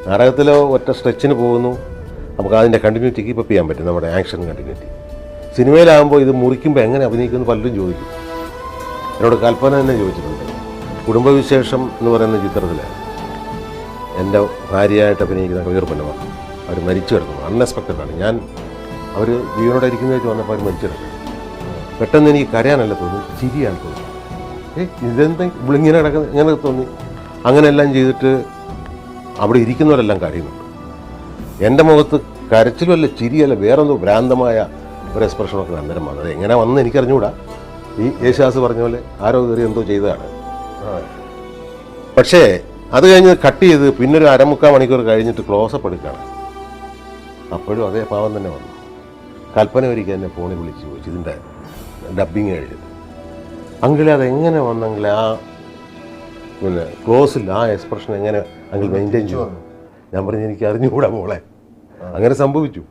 നാടകത്തിലോ ഒറ്റ സ്ട്രെച്ചിന് പോകുന്നു, നമുക്ക് അതിൻ്റെ കണ്ടിന്യൂറ്റി കീപ്പ് ചെയ്യാൻ പറ്റും, നമ്മുടെ ആക്ഷൻ കണ്ടിന്യൂറ്റി. സിനിമയിലാകുമ്പോൾ ഇത് മുറിക്കുമ്പോൾ എങ്ങനെ അഭിനയിക്കുമെന്ന് പലരും ചോദിക്കും. എന്നോട് കൽപ്പന തന്നെ ചോദിച്ചിട്ടുണ്ട്. കുടുംബവിശേഷം എന്ന് പറയുന്ന ചിത്രത്തിൽ എൻ്റെ ഭാര്യയായിട്ട് അഭിനയിക്കുന്ന കവിയൂർ പൊന്നമ്മ അവർ മരിച്ചു കിടക്കുന്നു. അൺഎക്സ്പെക്റ്റഡാണ്. ഞാൻ അവർ ജീവനോടെ ഇരിക്കുന്ന വെച്ച് വന്നപ്പോൾ അവർ മരിച്ചു കിടക്കുന്നു. പെട്ടെന്ന് എനിക്ക് കരയാനല്ല തോന്നി, ചിരിയാണ് തോന്നി. ഇതെന്തെങ്കിലും ഇവളിങ്ങനെ കിടക്കുന്ന ഇങ്ങനെ തോന്നി. അങ്ങനെയെല്ലാം ചെയ്തിട്ട് അവിടെ ഇരിക്കുന്നവരെല്ലാം കരയുന്നുണ്ട്. എൻ്റെ മുഖത്ത് കരച്ചിലുമല്ല, ചിരിയല്ല, വേറെന്തോ ഭ്രാന്തമായ ഒരു എക്സ്പ്രഷനൊക്കെ അന്നേരം വന്നത്. എങ്ങനെ വന്ന് എനിക്കറിഞ്ഞുകൂടാ. ഈ യേശുദാസ് പറഞ്ഞ പോലെ ആരോ കയറി എന്തോ ചെയ്തതാണ്. പക്ഷേ അത് കഴിഞ്ഞ് കട്ട് ചെയ്ത് പിന്നൊരു 3/4 മണിക്കൂർ കഴിഞ്ഞിട്ട് ക്ലോസപ്പ് എടുക്കുകയാണ്. അപ്പോഴും അതേ പാവം തന്നെ വന്നു. കൽപ്പന ഒരിക്കൽ എന്നെ ഫോണിൽ വിളിച്ച് ചോദിച്ചു ഇതിൻ്റെ ഡബ്ബിങ് കഴിഞ്ഞിട്ട്, അങ്കിളെ അതെങ്ങനെ വന്നെങ്കിൽ ആ പിന്നെ ക്ലോസിൽ ആ എക്സ്പ്രഷൻ എങ്ങനെ അങ്കിൾ മെയിൻറ്റെയിൻ ചെയ്തു? ഞാൻ പറഞ്ഞു എനിക്ക് അറിഞ്ഞുകൂടാ മോളെ, അങ്ങനെ സംഭവിച്ചു.